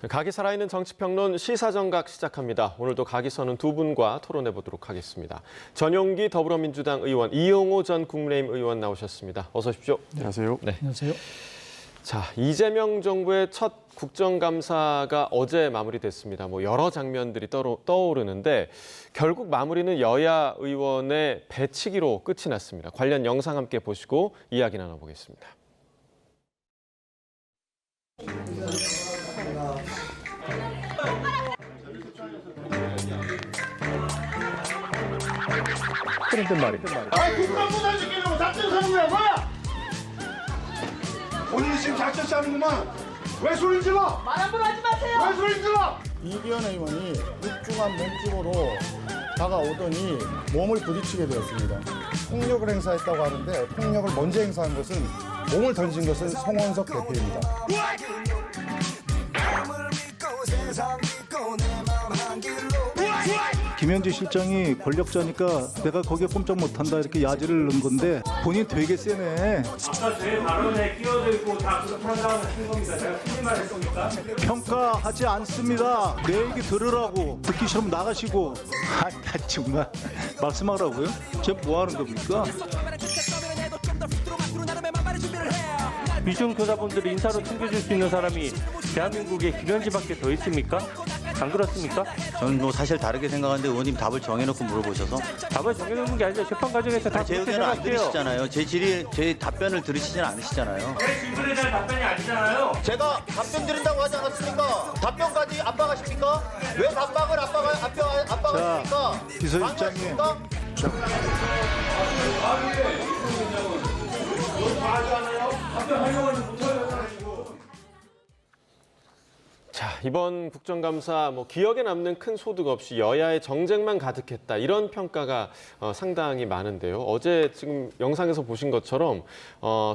각이 살아있는 정치평론 시사정각 시작합니다. 오늘도 각이 서는 두 분과 토론해 보도록 하겠습니다. 전용기 더불어민주당 의원, 이용호 전 국민의힘 의원 나오셨습니다. 어서 오십시오. 안녕하세요. 네. 안녕하세요. 자, 이재명 정부의 첫 국정감사가 어제 마무리됐습니다. 여러 장면들이 떠오르는데 결국 마무리는 여야 의원의 배치기로 끝이 났습니다. 관련 영상 함께 보시고 이야기 나눠보겠습니다. 그런데 말이야. 국가보다 지키려고 작전 사는 거야 뭐야? 본인이 지금 작전 짜는구만. 왜 소리 질러? 말 함부로 하지 마세요. 왜 소리 질러? 이기현 의원이 육중한 몸집으로 다가오더니 몸을 부딪히게 되었습니다. 폭력을 행사했다고 하는데 폭력을 먼저 행사한 것은 몸을 던진 것은 송원석 대표입니다. 김현지 실장이 권력자니까 내가 거기에 꼼짝 못한다 이렇게 야지를 넣은 건데 본인 되게 세네. 아까 제 발언에 끼어들고 다 그렇게 한다고 하신 겁니다. 제가 틀린 말 했습니까? 평가하지 않습니다. 내 얘기 들으라고. 듣기 싫으면 나가시고. 나 정말 말씀하라고요? 제가 뭐 하는 겁니까? 비중교사분들을 인사로 챙겨줄 수 있는 사람이 대한민국에 김현지밖에 더 있습니까? 안 그렇습니까? 저는 뭐 사실 다르게 생각하는데 의원님 답을 정해놓고 물어보셔서 답을 정해놓는 게 아니라 재판 과정에서 다 제 그렇게 의견을 안 생각해요. 들으시잖아요. 제 답변을 들으시진 않으시잖아요. 제 질문에 대한 답변이 아니잖아요. 제가 답변 드린다고 하지 않았습니까? 답변까지 압박하십니까? 왜 답박을 압박하십니까? 비서실장님. 자, 이번 국정감사 기억에 남는 큰 소득 없이 여야의 정쟁만 가득했다. 이런 평가가 상당히 많은데요. 어제 지금 영상에서 보신 것처럼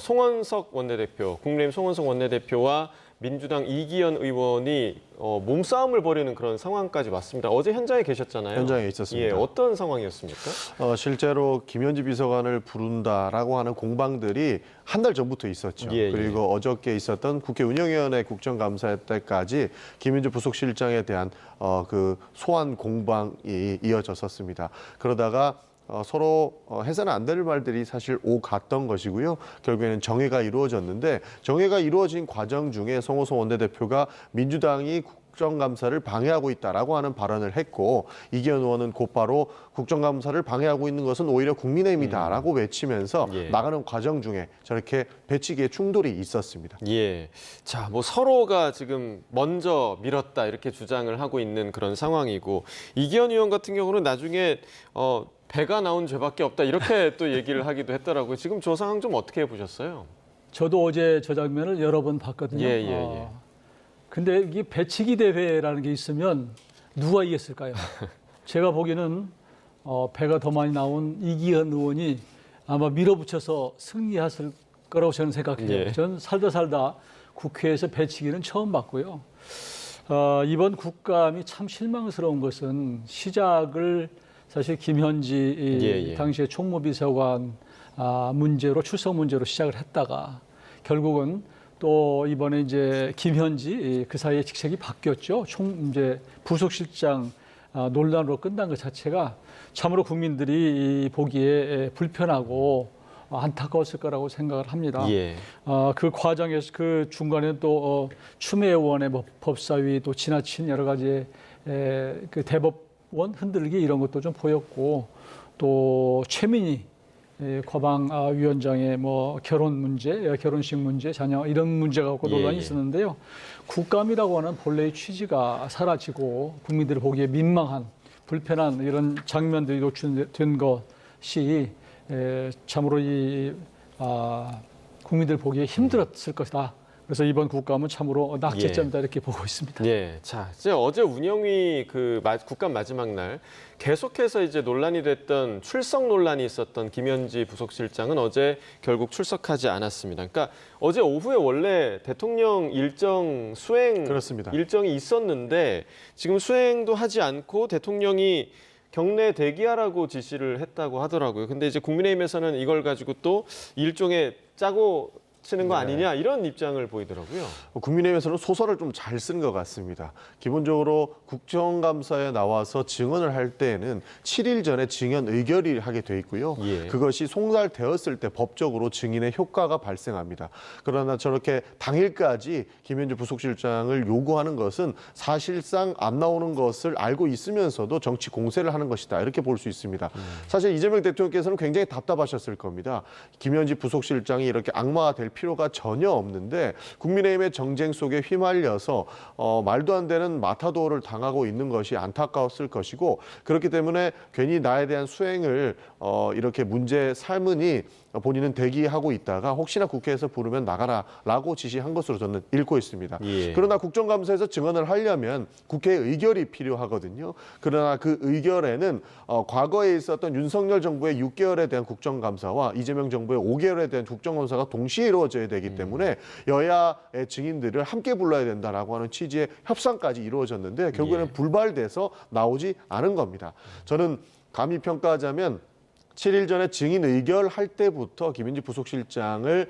송원석 원내대표, 국민의힘 송원석 원내대표와 민주당 이기현 의원이 몸싸움을 벌이는 그런 상황까지 왔습니다. 어제 현장에 계셨잖아요. 현장에 있었습니다. 예, 어떤 상황이었습니까? 실제로 김현지 비서관을 부른다라고 하는 공방들이 한 달 전부터 있었죠. 예, 그리고 어저께 있었던 국회 운영위원회 국정감사 때까지 김현지 부속실장에 대한 그 소환 공방이 이어졌었습니다. 그러다가 서로 해서는 안 될 말들이 사실 오갔던 것이고요. 결국에는 정회가 이루어졌는데 정회가 이루어진 과정 중에 송호선 원내대표가 민주당이 국정감사를 방해하고 있다라고 하는 발언을 했고 이기현 의원은 곧바로 국정감사를 방해하고 있는 것은 오히려 국민의힘이다라고 외치면서 예. 나가는 과정 중에 저렇게 배치기의 충돌이 있었습니다. 예. 자, 서로가 지금 먼저 밀었다 이렇게 주장을 하고 있는 그런 상황이고 이기현 의원 같은 경우는 나중에 배가 나온 죄밖에 없다 이렇게 또 얘기를 하기도 했더라고요. 지금 저 상황 좀 어떻게 보셨어요? 저도 어제 저 장면을 여러 번 봤거든요. 예. 근데 이게 배치기 대회라는 게 있으면 누가 이겼을까요? 제가 보기에는 배가 더 많이 나온 이기현 의원이 아마 밀어붙여서 승리했을 거라고 저는 생각해요. 예. 저는 살다 국회에서 배치기는 처음 봤고요. 이번 국감이 참 실망스러운 것은 시작을 사실 김현지 당시에 총무비서관 문제로 출석 문제로 시작을 했다가 결국은 또 이번에 이제 김현지 그 사이에 직책이 바뀌었죠. 이제 부속실장 논란으로 끝난 것 자체가 참으로 국민들이 보기에 불편하고 안타까웠을 거라고 생각을 합니다. 예. 그 과정에서 그 중간에 또 추미애 의원의 법사위 또 지나친 여러 가지 그 대법원 흔들기 이런 것도 좀 보였고 또 최민희 과방위원장의 결혼 문제, 결혼식 문제, 자녀 이런 문제가 갖고 논란이 있었는데요. 국감이라고 하는 본래의 취지가 사라지고 국민들이 보기에 민망한 불편한 이런 장면들이 노출된 것이 참으로 국민들 보기에 힘들었을 것이다. 그래서 이번 국감은 참으로 낙제점이다 이렇게 보고 있습니다. 예. 자, 이제 어제 운영위 국감 마지막 날 계속해서 이제 논란이 됐던 출석 논란이 있었던 김현지 부속실장은 어제 결국 출석하지 않았습니다. 그러니까 어제 오후에 원래 대통령 일정 수행 그렇습니다. 일정이 있었는데 지금 수행도 하지 않고 대통령이 경내 대기하라고 지시를 했다고 하더라고요. 근데 이제 국민의힘에서는 이걸 가지고 또 일종의 치는 거 아니냐 이런 입장을 보이더라고요. 국민의힘에서는 소설을 좀 잘 쓴 것 같습니다. 기본적으로 국정감사에 나와서 증언을 할 때에는 7일 전에 증언 의결을 하게 돼 있고요. 예. 그것이 송달되었을 때 법적으로 증인의 효과가 발생합니다. 그러나 저렇게 당일까지 김현주 부속실장을 요구하는 것은 사실상 안 나오는 것을 알고 있으면서도 정치 공세를 하는 것이다. 이렇게 볼 수 있습니다. 사실 이재명 대통령께서는 굉장히 답답하셨을 겁니다. 김현지 부속실장이 이렇게 악마화될 필요가 전혀 없는데 국민의힘의 정쟁 속에 휘말려서 말도 안 되는 마타도를 당하고 있는 것이 안타까웠을 것이고 그렇기 때문에 괜히 나에 대한 수행을 이렇게 문제 삼으니 본인은 대기하고 있다가 혹시나 국회에서 부르면 나가라라고 지시한 것으로 저는 읽고 있습니다. 예. 그러나 국정감사에서 증언을 하려면 국회의 의결이 필요하거든요. 그러나 그 의결에는 과거에 있었던 윤석열 정부의 6개월에 대한 국정감사와 이재명 정부의 5개월에 대한 국정감사가 동시에 이루어져야 되기 때문에 여야의 증인들을 함께 불러야 된다라고 하는 취지의 협상까지 이루어졌는데 결국에는 불발돼서 나오지 않은 겁니다. 저는 감히 평가하자면 7일 전에 증인 의결할 때부터 김현지 부속실장을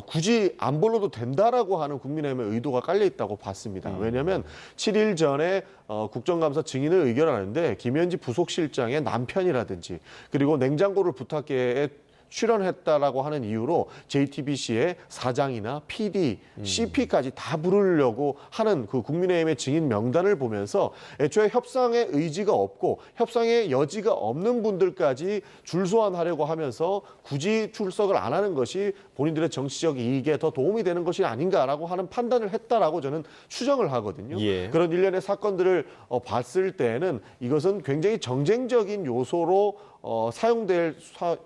굳이 안 불러도 된다라고 하는 국민의힘의 의도가 깔려 있다고 봤습니다. 왜냐하면 7일 전에 국정감사 증인을 의결하는데 김현지 부속실장의 남편이라든지 그리고 냉장고를 부탁해에 출연했다라고 하는 이유로 JTBC의 사장이나 PD, CP까지 다 부르려고 하는 그 국민의힘의 증인 명단을 보면서 애초에 협상의 의지가 없고 협상의 여지가 없는 분들까지 줄 소환하려고 하면서 굳이 출석을 안 하는 것이 본인들의 정치적 이익에 더 도움이 되는 것이 아닌가라고 하는 판단을 했다라고 저는 추정을 하거든요. 예. 그런 일련의 사건들을 봤을 때는 이것은 굉장히 정쟁적인 요소로 사용될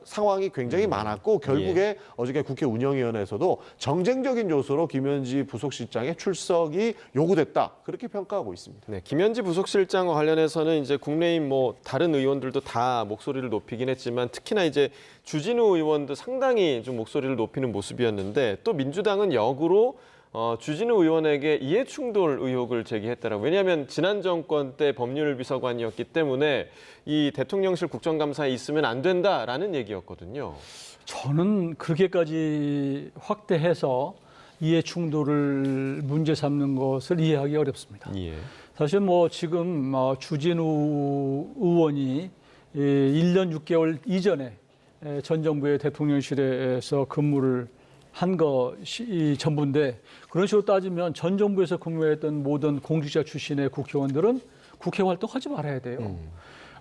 상황이 굉장히 많았고 결국에 어저께 국회 운영위원회에서도 정쟁적인 요소로 김현지 부속실장의 출석이 요구됐다 그렇게 평가하고 있습니다. 네, 김현지 부속실장과 관련해서는 이제 국내임 뭐 다른 의원들도 다 목소리를 높이긴 했지만 특히나 이제 주진우 의원도 상당히 좀 목소리를 높이는 모습이었는데 또 민주당은 역으로 주진우 의원에게 이해충돌 의혹을 제기했다라고. 왜냐하면 지난 정권 때 법률비서관이었기 때문에 이 대통령실 국정감사에 있으면 안 된다라는 얘기였거든요. 저는 그렇게까지 확대해서 이해 충돌을 문제 삼는 것을 이해하기 어렵습니다. 예. 사실 뭐 지금 주진우 의원이 1년 6개월 이전에 전 정부의 대통령실에서 근무를 한 것이 전부인데 그런 식으로 따지면 전 정부에서 근무했던 모든 공직자 출신의 국회의원들은 국회 활동하지 말아야 돼요.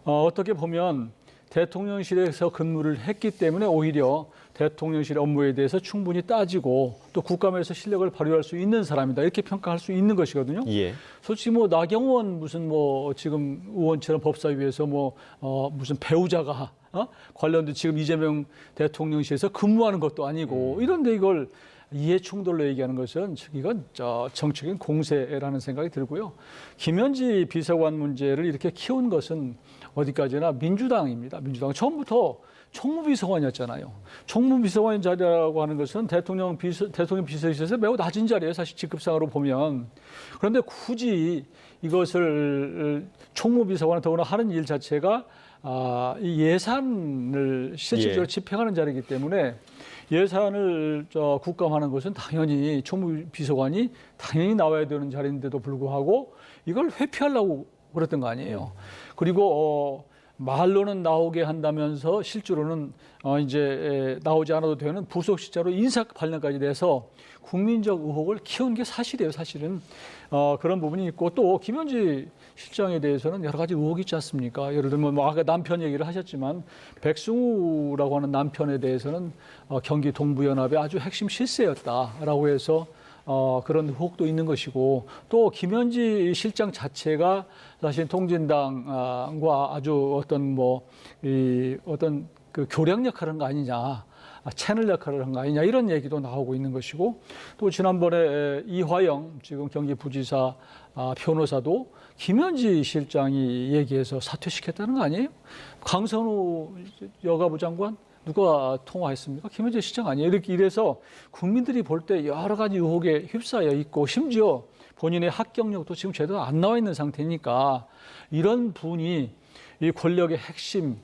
어떻게 보면 대통령실에서 근무를 했기 때문에 오히려 대통령실 업무에 대해서 충분히 따지고 또 국감에서 실력을 발휘할 수 있는 사람이다 이렇게 평가할 수 있는 것이거든요. 예. 솔직히 뭐 나경원 무슨 뭐 지금 의원처럼 법사위에서 뭐 무슨 배우자가 관련된 지금 이재명 대통령실에서 근무하는 것도 아니고 이런데 이걸 이해 충돌로 얘기하는 것은 이건 정치적인 공세라는 생각이 들고요. 김현지 비서관 문제를 이렇게 키운 것은 어디까지나 민주당입니다. 민주당은 처음부터 총무비서관이었잖아요. 총무비서관 자리라고 하는 것은 대통령 비서실에서 매우 낮은 자리예요. 사실 직급상으로 보면. 그런데 굳이 이것을 총무비서관을 더구나 하는 일 자체가 이 예산을 실질적으로 집행하는 자리이기 때문에 예산을 국감하는 것은 당연히 총무비서관이 당연히 나와야 되는 자리인데도 불구하고 이걸 회피하려고 그랬던 거 아니에요. 그리고 말로는 나오게 한다면서 실제로는 이제 나오지 않아도 되는 부속실장으로 인사 관련까지 돼서 국민적 의혹을 키운 게 사실이에요. 사실은 그런 부분이 있고 또 김현지 실장에 대해서는 여러 가지 의혹이 있지 않습니까? 예를 들면 뭐 아까 남편 얘기를 하셨지만 백승우라고 하는 남편에 대해서는 경기 동부연합의 아주 핵심 실세였다라고 해서 그런 의혹도 있는 것이고 또 김현지 실장 자체가 사실 통진당과 아주 어떤 어떤 그 교량 역할을 한 거 아니냐. 채널 역할을 한 거 아니냐 이런 얘기도 나오고 있는 것이고 또 지난번에 이화영 지금 경기부지사 변호사도 김현지 실장이 얘기해서 사퇴시켰다는 거 아니에요? 강선우 여가부 장관 누가 통화했습니까? 김현지 실장 아니에요? 이렇게 이래서 국민들이 볼 때 여러 가지 의혹에 휩싸여 있고 심지어 본인의 학경력도 지금 제대로 안 나와 있는 상태니까 이런 분이 이 권력의 핵심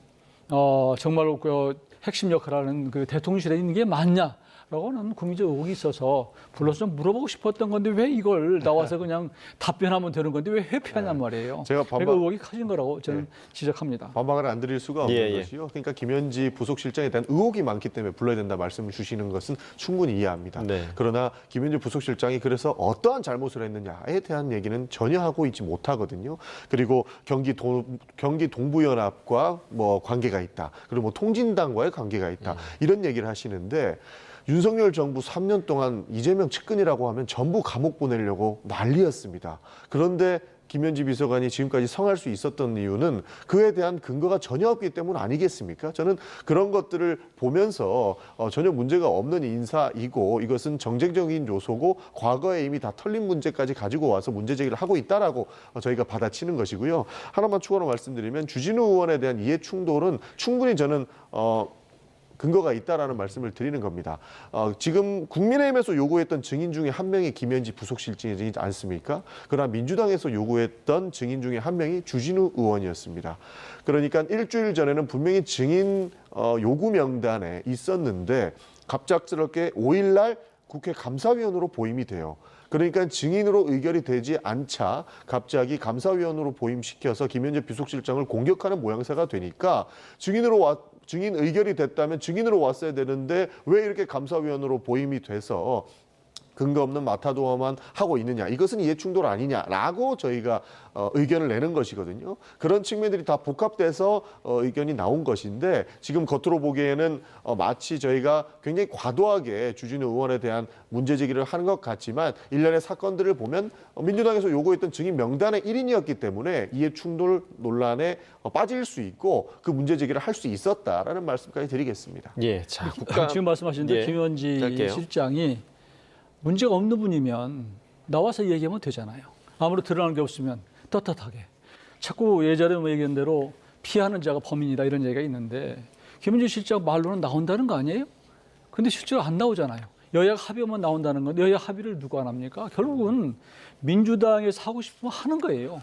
정말로 그 핵심 역할을 하는 그 대통령실에 있는 게 맞냐? 라고는 국민적 의혹이 있어서 불러서 좀 물어보고 싶었던 건데 왜 이걸 나와서 그냥 답변하면 되는 건데 왜 회피하냔 말이에요. 제가 그러니까 의혹이 커진 거라고 저는 지적합니다. 반박을 안 드릴 수가 없는 예. 것이요. 그러니까 김현지 부속실장에 대한 의혹이 많기 때문에 불러야 된다 말씀을 주시는 것은 충분히 이해합니다. 네. 그러나 김현지 부속실장이 그래서 어떠한 잘못을 했느냐에 대한 얘기는 전혀 하고 있지 못하거든요. 그리고 경기 동부연합과 뭐 관계가 있다. 그리고 뭐 통진당과의 관계가 있다. 이런 얘기를 하시는데 윤석열 정부 3년 동안 이재명 측근이라고 하면 전부 감옥 보내려고 난리였습니다. 그런데 김현지 비서관이 지금까지 성할 수 있었던 이유는 그에 대한 근거가 전혀 없기 때문 아니겠습니까? 저는 그런 것들을 보면서 전혀 문제가 없는 인사이고 이것은 정쟁적인 요소고 과거에 이미 다 털린 문제까지 가지고 와서 문제 제기를 하고 있다라고 저희가 받아치는 것이고요. 하나만 추가로 말씀드리면 주진우 의원에 대한 이해 충돌은 충분히 저는 근거가 있다라는 말씀을 드리는 겁니다. 지금 국민의힘에서 요구했던 증인 중에 한 명이 김현지 부속실장이지 않습니까? 그러나 민주당에서 요구했던 증인 중에 한 명이 주진우 의원이었습니다. 그러니까 일주일 전에는 분명히 증인 요구 명단에 있었는데 갑작스럽게 5일 날 국회 감사위원으로 보임이 돼요. 그러니까 증인으로 의결이 되지 않자 갑자기 감사위원으로 보임시켜서 김현지 비속실장을 공격하는 모양새가 되니까 증인 의결이 됐다면 증인으로 왔어야 되는데 왜 이렇게 감사위원으로 보임이 돼서 근거 없는 마타도어만 하고 있느냐. 이것은 이해충돌 아니냐라고 저희가 의견을 내는 것이거든요. 그런 측면들이 다 복합돼서 의견이 나온 것인데 지금 겉으로 보기에는 마치 저희가 굉장히 과도하게 주진우 의원에 대한 문제 제기를 하는 것 같지만 일련의 사건들을 보면 민주당에서 요구했던 증인 명단의 1인이었기 때문에 이해충돌 논란에 빠질 수 있고 그 문제 제기를 할 수 있었다라는 말씀까지 드리겠습니다. 예, 자, 국감 지금 말씀하신 대로 예, 김현지 짧게요. 실장이 문제가 없는 분이면 나와서 얘기하면 되잖아요. 아무리 드러나는 게 없으면 떳떳하게. 자꾸 예전에 뭐 얘기한 대로 피하는 자가 범인이다 이런 얘기가 있는데 김현지 실장 말로는 나온다는 거 아니에요? 근데 실제로 안 나오잖아요. 여야가 합의하면 나온다는 건데 여야 합의를 누가 안 합니까? 결국은 민주당에서 하고 싶으면 하는 거예요.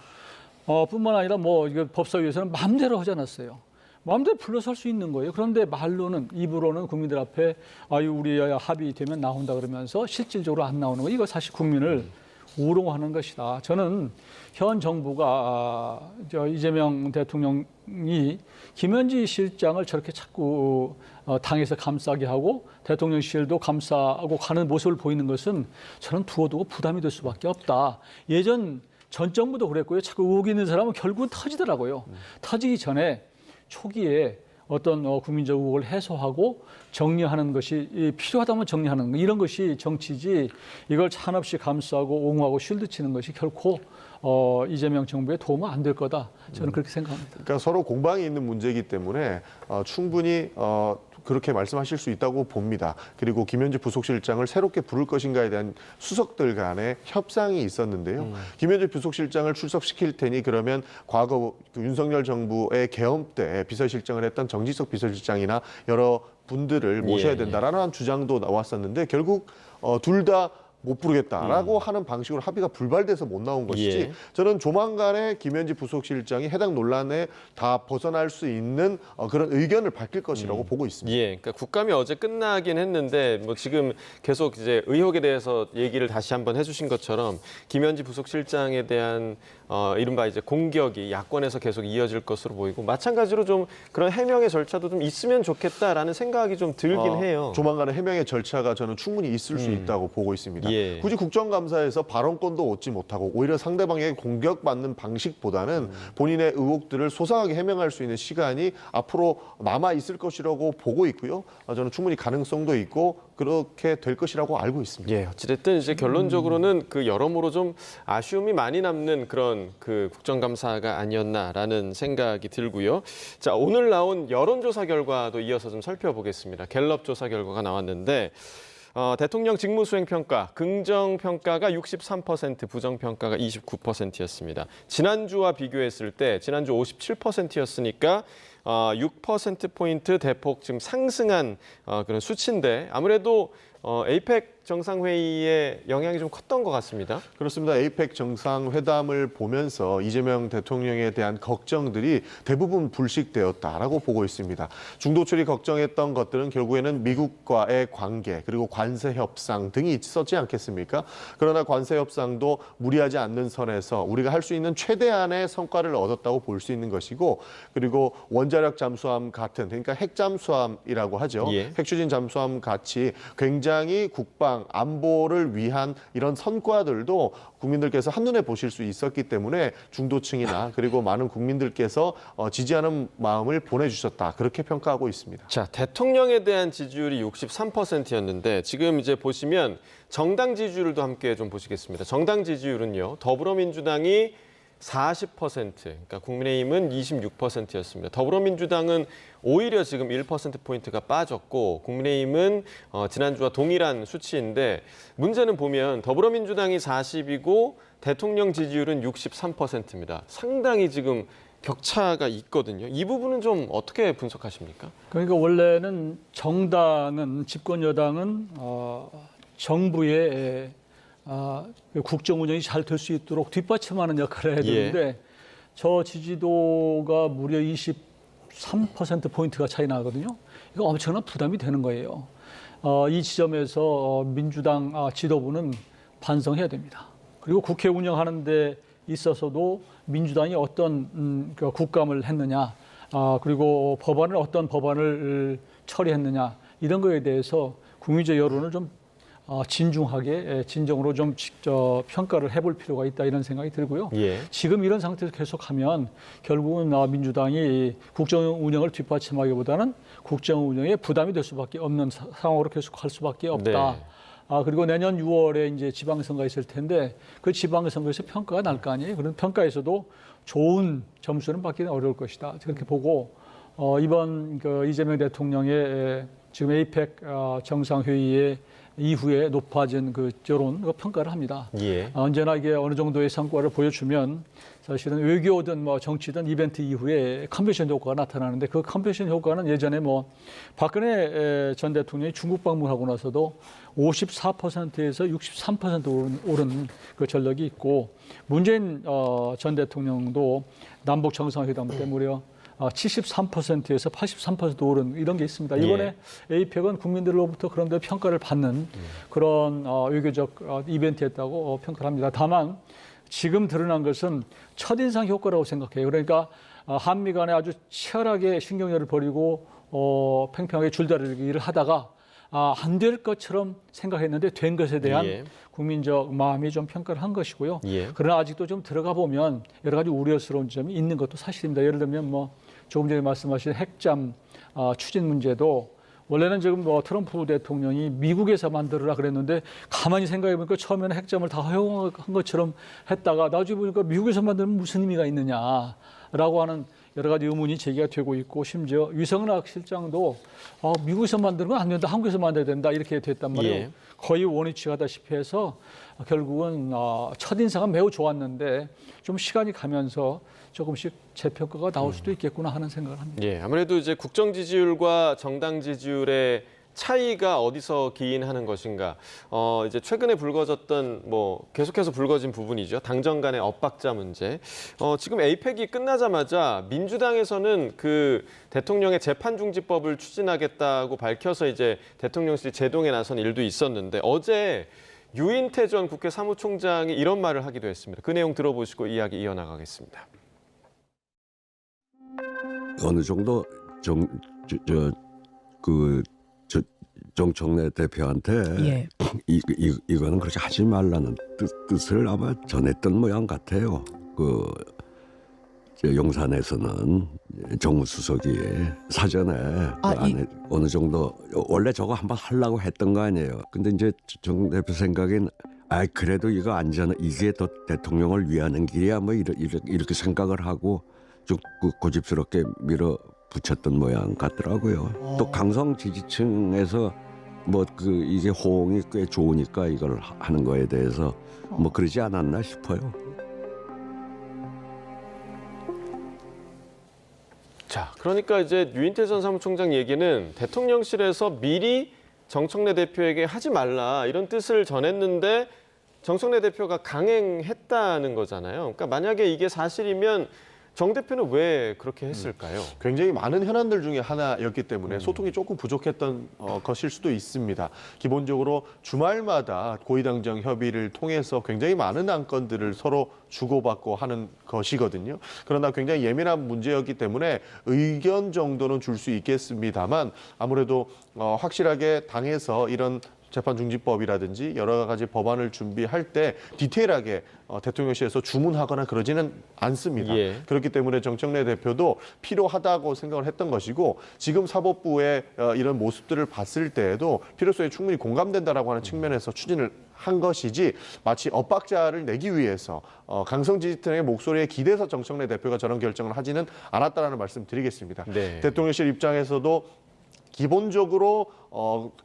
뿐만 아니라 뭐 이거 법사위에서는 마음대로 하지 않았어요. 마음대로 불러서 할 수 있는 거예요. 그런데 말로는 입으로는 국민들 앞에 우리 여야 합의되면 나온다 그러면서 실질적으로 안 나오는 거 이거 사실 국민을 우롱하는 것이다. 저는 현 정부가 이재명 대통령이 김현지 실장을 저렇게 자꾸 당에서 감싸게 하고 대통령실도 감싸고 가는 모습을 보이는 것은 저는 두고두고 부담이 될 수밖에 없다. 예전 전 정부도 그랬고요. 자꾸 의혹이 있는 사람은 결국은 터지더라고요. 터지기 전에 초기에 어떤 국민적 의혹을 해소하고 정리하는 것이 필요하다면 정리하는 것 이런 것이 정치지 이걸 한없이 감싸고 옹호하고 쉴드 치는 것이 결코 이재명 정부에 도움은 안 될 거다. 저는 그렇게 생각합니다. 그러니까 서로 공방이 있는 문제이기 때문에 충분히 그렇게 말씀하실 수 있다고 봅니다. 그리고 김현지 부속실장을 새롭게 부를 것인가에 대한 수석들 간의 협상이 있었는데요. 김현지 부속실장을 출석시킬 테니 그러면 과거 그 윤석열 정부의 계엄 때 비서실장을 했던 정지석 비서실장이나 여러 분들을 모셔야 된다라는 주장도 나왔었는데 결국 둘 다 못 부르겠다라고 하는 방식으로 합의가 불발돼서 못 나온 것이지 저는 조만간에 김현지 부속실장이 해당 논란에 다 벗어날 수 있는 그런 의견을 밝힐 것이라고 보고 있습니다. 예, 그러니까 국감이 어제 끝나긴 했는데 뭐 지금 계속 이제 의혹에 대해서 얘기를 다시 한번 해주신 것처럼 김현지 부속실장에 대한 이른바 이제 공격이 야권에서 계속 이어질 것으로 보이고 마찬가지로 좀 그런 해명의 절차도 좀 있으면 좋겠다라는 생각이 좀 들긴 해요. 조만간에 해명의 절차가 저는 충분히 있을 수 있다고 보고 있습니다. 예. 굳이 국정감사에서 발언권도 얻지 못하고 오히려 상대방에게 공격받는 방식보다는 본인의 의혹들을 소상하게 해명할 수 있는 시간이 앞으로 남아 있을 것이라고 보고 있고요. 저는 충분히 가능성도 있고 그렇게 될 것이라고 알고 있습니다. 예, 어찌됐든 이제 결론적으로는 그 여러모로 좀 아쉬움이 많이 남는 그런 그 국정감사가 아니었나라는 생각이 들고요. 자, 오늘 나온 여론조사 결과도 이어서 좀 살펴보겠습니다. 갤럽 조사 결과가 나왔는데 대통령 직무수행 평가, 긍정 평가가 63%, 부정 평가가 29%였습니다. 지난주와 비교했을 때 지난주 57%였으니까 6%포인트 대폭 지금 상승한 그런 수치인데 아무래도 에이펙 정상회의의 영향이 좀 컸던 것 같습니다. 그렇습니다. 에이펙 정상회담을 보면서 이재명 대통령에 대한 걱정들이 대부분 불식되었다라고 보고 있습니다. 중도출이 걱정했던 것들은 결국에는 미국과의 관계 그리고 관세 협상 등이 있었지 않겠습니까? 그러나 관세 협상도 무리하지 않는 선에서 우리가 할 수 있는 최대한의 성과를 얻었다고 볼 수 있는 것이고 그리고 원자력 잠수함 같은 그러니까 핵 잠수함이라고 하죠. 예. 핵추진 잠수함 같이 굉장히 국방 안보를 위한 이런 성과들도 국민들께서 한눈에 보실 수 있었기 때문에 중도층이나 그리고 많은 국민들께서 지지하는 마음을 보내주셨다. 그렇게 평가하고 있습니다. 자, 대통령에 대한 지지율이 63%였는데 지금 이제 보시면 정당 지지율도 함께 좀 보시겠습니다. 정당 지지율은요. 더불어민주당이 40%, 그러니까 국민의힘은 26%였습니다. 더불어민주당은 오히려 지금 1%포인트가 빠졌고 국민의힘은 지난주와 동일한 수치인데 문제는 보면 더불어민주당이 40이고 대통령 지지율은 63%입니다. 상당히 지금 격차가 있거든요. 이 부분은 좀 어떻게 분석하십니까? 그러니까 원래는 정당은 집권 여당은 정부의 국정 운영이 잘 될 수 있도록 뒷받침하는 역할을 해야 되는데 저 지지도가 무려 23%포인트가 차이 나거든요. 이거 엄청난 부담이 되는 거예요. 이 지점에서 민주당 지도부는 반성해야 됩니다. 그리고 국회 운영하는 데 있어서도 민주당이 어떤 국감을 했느냐, 그리고 법안을 어떤 법안을 처리했느냐 이런 거에 대해서 국민적 여론을 좀 진중하게 진정으로 좀 평가를 해볼 필요가 있다 이런 생각이 들고요. 예. 지금 이런 상태에서 계속하면 결국은 민주당이 국정 운영을 뒷받침하기보다는 국정 운영에 부담이 될 수밖에 없는 상황으로 계속할 수밖에 없다. 네. 그리고 내년 6월에 이제 지방선거가 있을 텐데 그 지방선거에서 평가가 날 거 아니에요. 그런 평가에서도 좋은 점수는 받기는 어려울 것이다. 그렇게 보고 이번 이재명 대통령의 지금 에이펙 정상회의에 이후에 높아진 그 여론 평가를 합니다. 예. 언제나 이게 어느 정도의 성과를 보여주면 사실은 외교든 뭐 정치든 이벤트 이후에 컨벤션 효과가 나타나는데 그 컨벤션 효과는 예전에 뭐 박근혜 전 대통령이 중국 방문하고 나서도 54%에서 63% 오른 그 전력이 있고 문재인 전 대통령도 남북 정상회담 때 무려 73%에서 83% 오른 이런 게 있습니다. 이번에 에이펙은 국민들로부터 그런 데 평가를 받는 그런 외교적 이벤트였다고 평가를 합니다. 다만 지금 드러난 것은 첫인상 효과라고 생각해요. 그러니까 한미 간에 아주 치열하게 신경전을 벌이고 팽팽하게 줄다리기를 하다가 안 될 것처럼 생각했는데 된 것에 대한 국민적 마음이 좀 평가를 한 것이고요. 그러나 아직도 좀 들어가 보면 여러 가지 우려스러운 점이 있는 것도 사실입니다. 예를 들면 뭐 조금 전에 말씀하신 핵잠 추진 문제도 원래는 지금 뭐 트럼프 대통령이 미국에서 만들어라 그랬는데 가만히 생각해 보니까 처음에는 핵잠을 다 허용한 것처럼 했다가 나중에 보니까 미국에서 만들면 무슨 의미가 있느냐라고 하는 여러 가지 의문이 제기가 되고 있고 심지어 유성락 실장도 미국에서 만드는 건 안 된다, 한국에서 만들어야 된다 이렇게 됐단 말이에요. 거의 원위치 가다시피 해서 결국은 첫인상은 매우 좋았는데 좀 시간이 가면서 조금씩 재평가가 나올 수도 있겠구나 하는 생각을 합니다. 예, 아무래도 이제 국정 지지율과 정당 지지율의 차이가 어디서 기인하는 것인가? 이제 최근에 불거졌던 뭐 계속해서 불거진 부분이죠. 당정 간의 엇박자 문제. 지금 에이펙이 끝나자마자 민주당에서는 그 대통령의 재판중지법을 추진하겠다고 밝혀서 이제 대통령실 제동에 나선 일도 있었는데 어제 유인태 전 국회 사무총장이 이런 말을 하기도 했습니다. 그 내용 들어보시고 이야기 이어나가겠습니다. 어느 정도 정청래 대표한테 이거는 그렇게 하지 말라는 뜻을 아마 전했던 모양 같아요. 용산에서는 정무수석이 사전에 어느 정도 원래 저거 한번 하려고 했던 거 아니에요. 근데 이제 정 대표 생각엔 그래도 이거 이게 더 대통령을 위하는 길이야 뭐 이렇게 생각을 하고 쭉 고집스럽게 밀어붙였던 모양 같더라고요. 또 강성 지지층에서 이게 호응이 꽤 좋으니까 이걸 하는 거에 대해서 그러지 않았나 싶어요. 자, 그러니까 이제 유인태 전 사무총장 얘기는 대통령실에서 미리 정청래 대표에게 하지 말라 이런 뜻을 전했는데 정청래 대표가 강행했다는 거잖아요. 그러니까 만약에 이게 사실이면 정 대표는 왜 그렇게 했을까요? 굉장히 많은 현안들 중에 하나였기 때문에 소통이 조금 부족했던 것일 수도 있습니다. 기본적으로 주말마다 고위당정 협의를 통해서 굉장히 많은 안건들을 서로 주고받고 하는 것이거든요. 그러나 굉장히 예민한 문제였기 때문에 의견 정도는 줄 수 있겠습니다만 아무래도 확실하게 당에서 이런 재판중지법이라든지 여러 가지 법안을 준비할 때 디테일하게 대통령실에서 주문하거나 그러지는 않습니다. 예. 그렇기 때문에 정청래 대표도 필요하다고 생각을 했던 것이고 지금 사법부의 이런 모습들을 봤을 때에도 필요성이 충분히 공감된다라고 하는 측면에서 추진을 한 것이지 마치 엇박자를 내기 위해서 강성 지지층의 목소리에 기대서 정청래 대표가 저런 결정을 하지는 않았다라는 말씀 드리겠습니다. 네. 대통령실 입장에서도 기본적으로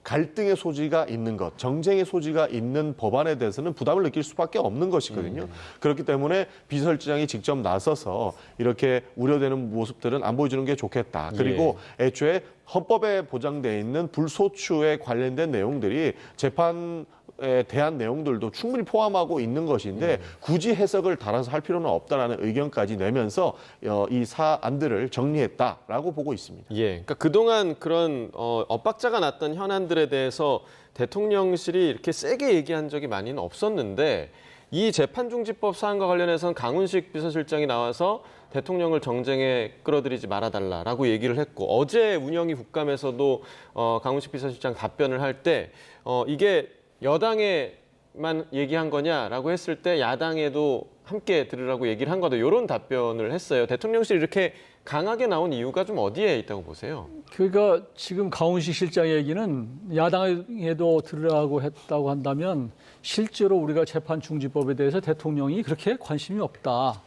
갈등의 소지가 있는 것, 정쟁의 소지가 있는 법안에 대해서는 부담을 느낄 수밖에 없는 것이거든요. 그렇기 때문에 비서실장이 직접 나서서 이렇게 우려되는 모습들은 안 보여주는 게 좋겠다. 그리고 애초에 헌법에 보장돼 있는 불소추에 관련된 내용들이 재판에 대한 내용들도 충분히 포함하고 있는 것인데 굳이 해석을 달아서 할 필요는 없다라는 의견까지 내면서 이 사안들을 정리했다라고 보고 있습니다. 예, 그러니까 그동안 그런 엇박자가 났던 현안들에 대해서 대통령실이 이렇게 세게 얘기한 적이 많이는 없었는데 이 재판중지법 사안과 관련해서는 강훈식 비서실장이 나와서 대통령을 정쟁에 끌어들이지 말아달라라고 얘기를 했고 어제 운영위 국감에서도 강훈식 비서실장 답변을 할 때 이게 여당에만 얘기한 거냐라고 했을 때 야당에도 함께 들으라고 얘기를 한 거다. 이런 답변을 했어요. 대통령실이 이렇게 강하게 나온 이유가 좀 어디에 있다고 보세요? 그러니까 지금 강훈식 실장 얘기는 야당에도 들으라고 했다고 한다면 실제로 우리가 재판중지법에 대해서 대통령이 그렇게 관심이 없다.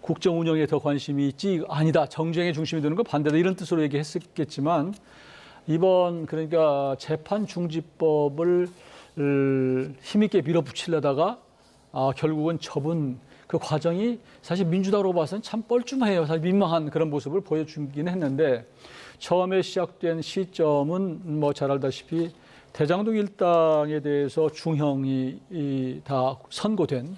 국정 운영에 더 관심이 있지 아니다. 정쟁에 중심이 되는 건 반대다. 이런 뜻으로 얘기했었겠지만 이번 그러니까 재판중지법을 힘있게 밀어붙이려다가 결국은 접은 그 과정이 사실 민주당으로 봐서는 참 뻘쭘해요. 사실 민망한 그런 모습을 보여주긴 했는데 처음에 시작된 시점은 뭐 잘 알다시피 대장동 일당에 대해서 중형이 다 선고된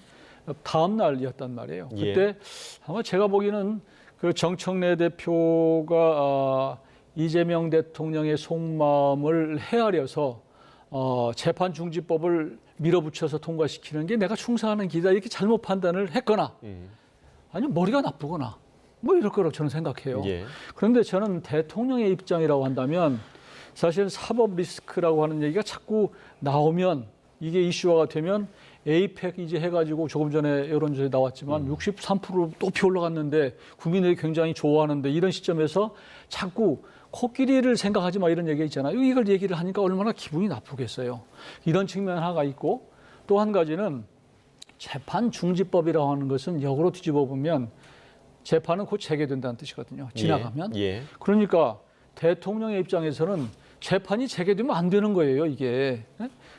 다음 날이었단 말이에요. 예. 그때 아마 제가 보기에는 그 정청래 대표가 이재명 대통령의 속마음을 헤아려서 재판중지법을 밀어붙여서 통과시키는 게 내가 충성하는 길이다 이렇게 잘못 판단을 했거나 아니면 머리가 나쁘거나 뭐 이럴 거라고 저는 생각해요. 예. 그런데 저는 대통령의 입장이라고 한다면 사실 사법 리스크라고 하는 얘기가 자꾸 나오면 이게 이슈화가 되면 에이펙 이제 해가지고 조금 전에 여론조사에 나왔지만 63%로 높이 올라갔는데 국민들이 굉장히 좋아하는데 이런 시점에서 자꾸 코끼리를 생각하지 마 이런 얘기 있잖아요. 이걸 얘기를 하니까 얼마나 기분이 나쁘겠어요. 이런 측면 하나가 있고 또 한 가지는 재판중지법이라고 하는 것은 역으로 뒤집어 보면 재판은 곧 재개된다는 뜻이거든요. 지나가면. 예. 그러니까 대통령의 입장에서는 재판이 재개되면 안 되는 거예요, 이게.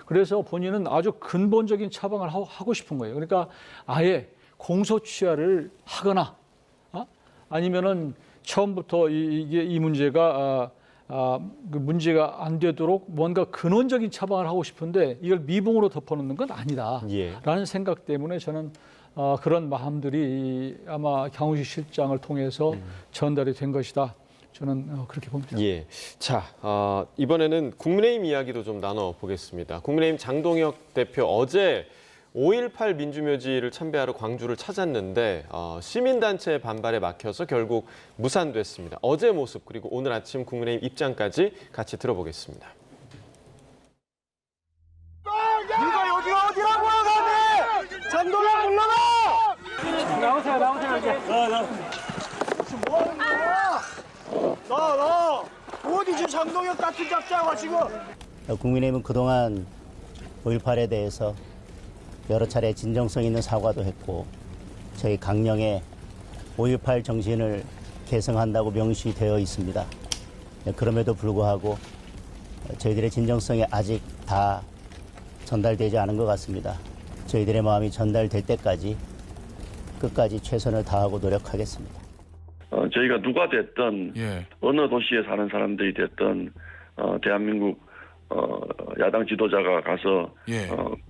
그래서 본인은 아주 근본적인 처방을 하고 싶은 거예요. 그러니까 아예 공소취하를 하거나 아니면은 처음부터 이 문제가 그 문제가 안 되도록 뭔가 근원적인 처방을 하고 싶은데 이걸 미봉으로 덮어놓는 건 아니다라는 생각 때문에 저는 그런 마음들이 아마 강훈식 실장을 통해서 전달이 된 것이다. 저는 그렇게 봅니다. 예. 자, 이번에는 국민의힘 이야기도 좀 나눠보겠습니다. 국민의힘 장동혁 대표 어제 5.18 민주묘지를 참배하러 광주를 찾았는데 시민단체의 반발에 막혀서 결국 무산됐습니다. 어제 모습 그리고 오늘 아침 국민의힘 입장까지 같이 들어보겠습니다. 네가 여기가 어디라고 하가네! 장동혁 물러나! 나오세요 이제. 뭐 하는 거야? 나 어디지 장동혁 같은 잡자가 지금? 국민의힘은 그동안 5.18에 대해서 여러 차례 진정성 있는 사과도 했고 저희 강령에 5.18 정신을 계승한다고 명시되어 있습니다. 그럼에도 불구하고 저희들의 진정성이 아직 다 전달되지 않은 것 같습니다. 저희들의 마음이 전달될 때까지 끝까지 최선을 다하고 노력하겠습니다. 저희가 누가 됐든 어느 도시에 사는 사람들이 됐든 대한민국 야당 지도자가 가서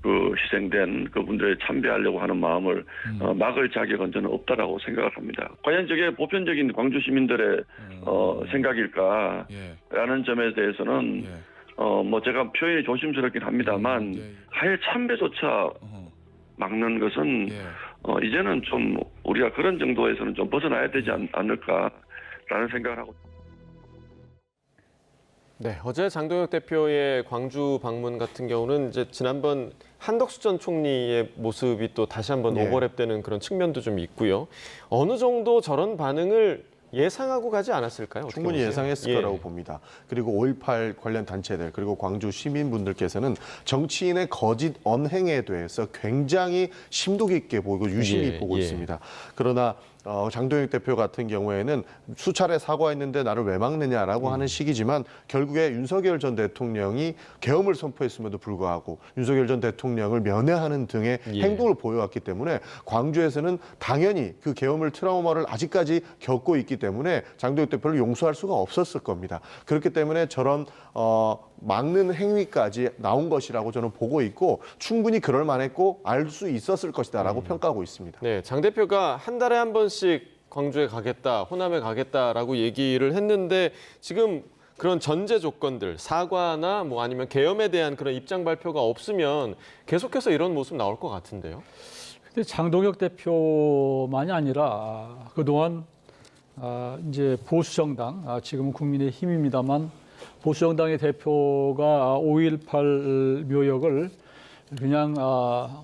그 희생된 그분들에 참배하려고 하는 마음을 막을 자격은 저는 없다라고 생각을 합니다. 과연 저게 보편적인 광주 시민들의 생각일까라는 점에 대해서는 뭐 제가 표현이 조심스럽긴 합니다만 하일 참배조차 막는 것은 이제는 좀 우리가 그런 정도에서는 좀 벗어나야 되지 않을까라는 생각을 하고. 네, 어제 장동혁 대표의 광주 방문 같은 경우는 이제 지난번 한덕수 전 총리의 모습이 또 다시 한번 오버랩되는 그런 측면도 좀 있고요. 어느 정도 저런 반응을 예상하고 가지 않았을까요? 충분히 예상했을 거라고 봅니다. 그리고 5.18 관련 단체들 그리고 광주 시민분들께서는 정치인의 거짓 언행에 대해서 굉장히 심도 깊게 보고 유심히 보고 있습니다. 그러나 장동혁 대표 같은 경우에는 수차례 사과했는데 나를 왜 막느냐라고 하는 식이지만 결국에 윤석열 전 대통령이 계엄을 선포했음에도 불구하고 윤석열 전 대통령을 면회하는 등의 행동을 보여왔기 때문에 광주에서는 당연히 그 계엄을 트라우마를 아직까지 겪고 있기 때문에 장동혁 대표를 용서할 수가 없었을 겁니다. 그렇기 때문에 저런 막는 행위까지 나온 것이라고 저는 보고 있고 충분히 그럴 만했고 알 수 있었을 것이다라고 평가하고 있습니다. 네, 장 대표가 한 달에 한 번씩 광주에 가겠다, 호남에 가겠다라고 얘기를 했는데 지금 그런 전제 조건들, 사과나 뭐 아니면 계엄에 대한 그런 입장 발표가 없으면 계속해서 이런 모습 나올 것 같은데요. 근데 장동혁 대표만이 아니라 그동안 이제 보수정당, 지금은 국민의힘입니다만 보수정당의 대표가 5.18 묘역을 그냥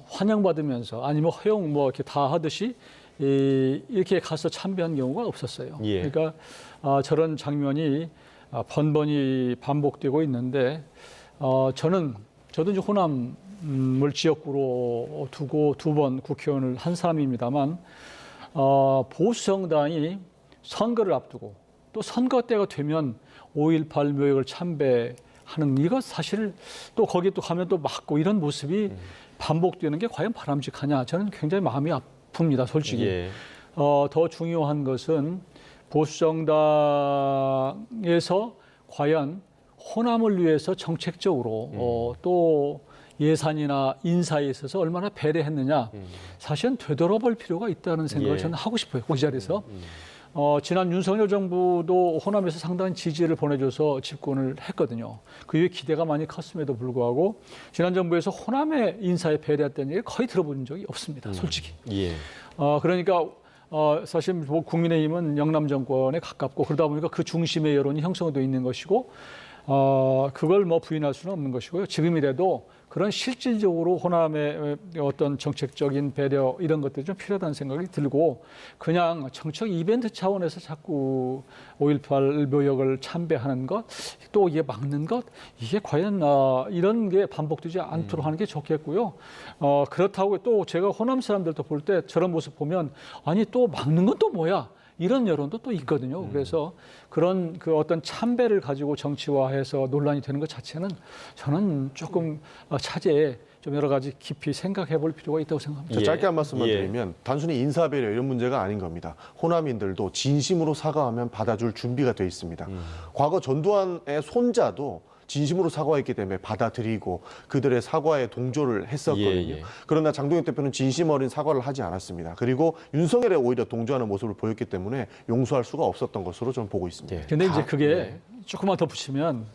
환영받으면서 아니면 허용 뭐 이렇게 다 하듯이 이렇게 가서 참배한 경우가 없었어요. 그러니까 저런 장면이 번번이 반복되고 있는데 저도 이제 호남을 지역구로 두고 2번 국회의원을 한 사람입니다만 보수 정당이 선거를 앞두고 또 선거 때가 되면 5.18 묘역을 참배하는 이것 사실 또 거기 또 가면 또 막고 이런 모습이 반복되는 게 과연 바람직하냐 저는 굉장히 마음이 아픕니다, 솔직히. 더 중요한 것은 보수 정당에서 과연 호남을 위해서 정책적으로 또 예산이나 인사에 있어서 얼마나 배려했느냐 사실은 되돌아볼 필요가 있다는 생각을 저는 하고 싶어요. 그 자리에서. 지난 윤석열 정부도 호남에서 상당한 지지를 보내줘서 집권을 했거든요. 그 이후에 기대가 많이 컸음에도 불구하고 지난 정부에서 호남의 인사에 배려했다는 얘기를 거의 들어본 적이 없습니다, 솔직히. 그러니까 사실 뭐 국민의힘은 영남 정권에 가깝고 그러다 보니까 그 중심의 여론이 형성되어 있는 것이고 그걸 뭐 부인할 수는 없는 것이고요. 지금이라도 그런 실질적으로 호남의 어떤 정책적인 배려 이런 것들이 좀 필요하다는 생각이 들고 그냥 정책 이벤트 차원에서 자꾸 5.18 묘역을 참배하는 것, 또 이게 막는 것, 이게 과연 이런 게 반복되지 않도록 하는 게 좋겠고요. 그렇다고 또 제가 호남 사람들도 볼 때 저런 모습 보면 아니 또 막는 건 또 뭐야? 이런 여론도 또 있거든요. 그래서 그런 그 어떤 참배를 가지고 정치화해서 논란이 되는 것 자체는 저는 조금 차제에 좀 여러 가지 깊이 생각해 볼 필요가 있다고 생각합니다. 짧게 한 말씀만 드리면 단순히 인사배려 이런 문제가 아닌 겁니다. 호남인들도 진심으로 사과하면 받아줄 준비가 돼 있습니다. 과거 전두환의 손자도 진심으로 사과했기 때문에 받아들이고 그들의 사과에 동조를 했었거든요. 그러나 장동혁 대표는 진심 어린 사과를 하지 않았습니다. 그리고 윤석열에 오히려 동조하는 모습을 보였기 때문에 용서할 수가 없었던 것으로 저는 보고 있습니다. 근데 이제 그게 조금만 더 붙이면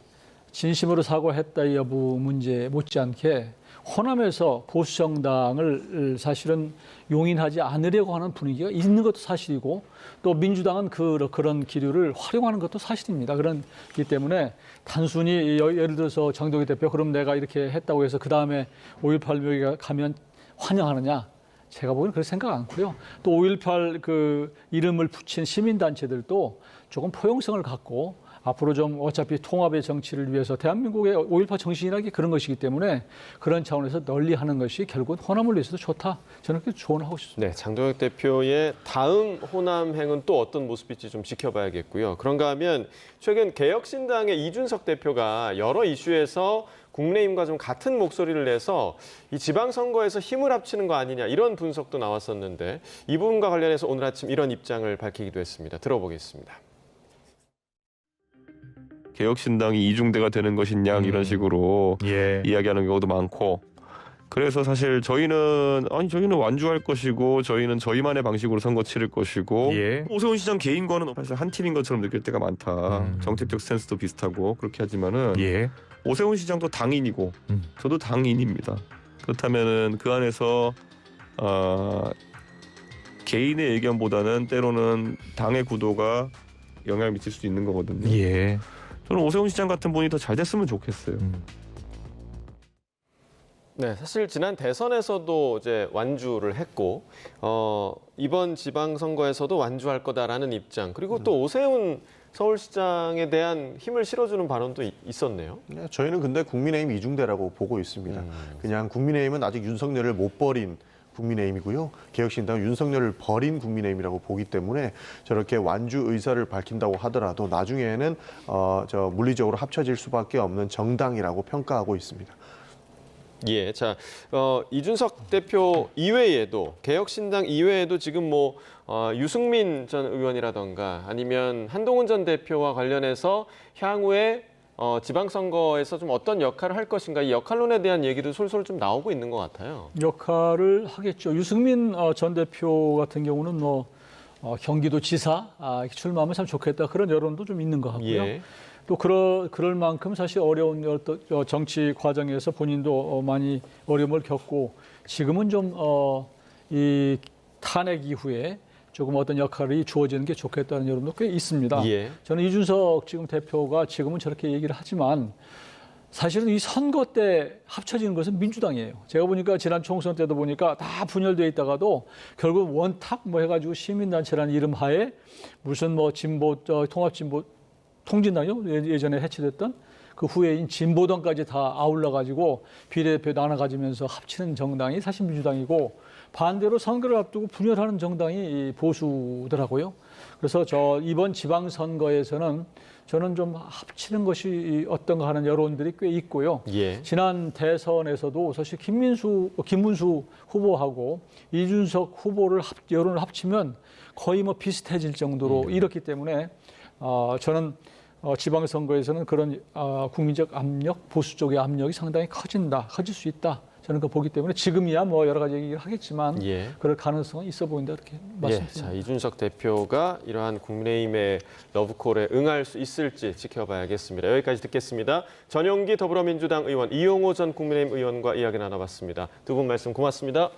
진심으로 사과했다 이 여부 문제 못지않게 호남에서 보수 정당을 사실은 용인하지 않으려고 하는 분위기가 있는 것도 사실이고 또 민주당은 그런 기류를 활용하는 것도 사실입니다. 그렇기 때문에 단순히 예를 들어서 장동혁 대표 그럼 내가 이렇게 했다고 해서 그다음에 5.18 묘역에 가면 환영하느냐? 제가 보기에는 그렇게 생각 않고요. 또 5.18 그 이름을 붙인 시민단체들도 조금 포용성을 갖고 앞으로 좀 어차피 통합의 정치를 위해서 대한민국의 5.18 정신이라는 게 그런 것이기 때문에 그런 차원에서 널리 하는 것이 결국은 호남을 위해서도 좋다. 저는 그렇게 조언하고 싶습니다. 네, 장동혁 대표의 다음 호남행은 또 어떤 모습일지 좀 지켜봐야겠고요. 그런가 하면 최근 개혁신당의 이준석 대표가 여러 이슈에서 국민의힘과 좀 같은 목소리를 내서 이 지방선거에서 힘을 합치는 거 아니냐 이런 분석도 나왔었는데 이 부분과 관련해서 오늘 아침 이런 입장을 밝히기도 했습니다. 들어보겠습니다. 개혁신당이 이중대가 되는 것이냐 이런 식으로 이야기하는 경우도 많고 그래서 사실 저희는 완주할 것이고 저희는 저희만의 방식으로 선거 치를 것이고 오세훈 시장 개인과는 사실 한 팀인 것처럼 느낄 때가 많다. 정책적 스탠스도 비슷하고 그렇게 하지만은 오세훈 시장도 당인이고 저도 당인입니다. 그렇다면은 그 안에서 개인의 의견보다는 때로는 당의 구도가 영향을 미칠 수도 있는 거거든요. 저는 오세훈 시장 같은 분이 더 잘 됐으면 좋겠어요. 네, 사실 지난 대선에서도 이제 완주를 했고 이번 지방선거에서도 완주할 거다라는 입장 그리고 또 오세훈 서울시장에 대한 힘을 실어주는 발언도 있었네요. 네, 저희는 근데 국민의힘 이중대라고 보고 있습니다. 그냥 국민의힘은 아직 윤석열을 못 버린 국민의힘이고요. 개혁신당은 윤석열을 버린 국민의힘이라고 보기 때문에 저렇게 완주 의사를 밝힌다고 하더라도 나중에는 물리적으로 합쳐질 수밖에 없는 정당이라고 평가하고 있습니다. 예, 자 이준석 대표 이외에도 개혁신당 이외에도 지금 뭐 유승민 전 의원이라던가 아니면 한동훈 전 대표와 관련해서 향후에 지방선거에서 좀 어떤 역할을 할 것인가 이 역할론에 대한 얘기도 솔솔 좀 나오고 있는 것 같아요. 역할을 하겠죠. 유승민 전 대표 같은 경우는 경기도 지사 출마하면 참 좋겠다 그런 여론도 좀 있는 것 같고요. 또 그럴 만큼 사실 어려운 정치 과정에서 본인도 많이 어려움을 겪고 지금은 좀 이 탄핵 이후에 조금 어떤 역할이 주어지는 게 좋겠다는 여론도 꽤 있습니다. 저는 이준석 지금 대표가 지금은 저렇게 얘기를 하지만 사실은 이 선거 때 합쳐지는 것은 민주당이에요. 제가 보니까 지난 총선 때도 보니까 다 분열되어 있다가도 결국 원탁 해가지고 시민단체라는 이름 하에 무슨 진보 통합진보 통진당이요? 예전에 해체됐던 그 후에인 진보당까지 다 아울러가지고 비례대표 나눠가지면서 합치는 정당이 사실 민주당이고 반대로 선거를 앞두고 분열하는 정당이 보수더라고요. 그래서 이번 지방선거에서는 저는 좀 합치는 것이 어떤가 하는 여론들이 꽤 있고요. 지난 대선에서도 사실 김문수 후보하고 이준석 후보를 여론을 합치면 거의 비슷해질 정도로 이렇기 때문에 저는 지방선거에서는 그런 국민적 압력, 보수 쪽의 압력이 상당히 커질 수 있다. 저는 그거 보기 때문에 지금이야 여러 가지 얘기를 하겠지만 그럴 가능성은 있어 보인다 이렇게 말씀드립니다. 자, 이준석 대표가 이러한 국민의힘의 러브콜에 응할 수 있을지 지켜봐야겠습니다. 여기까지 듣겠습니다. 전용기 더불어민주당 의원, 이용호 전 국민의힘 의원과 이야기 나눠봤습니다. 두 분 말씀 고맙습니다.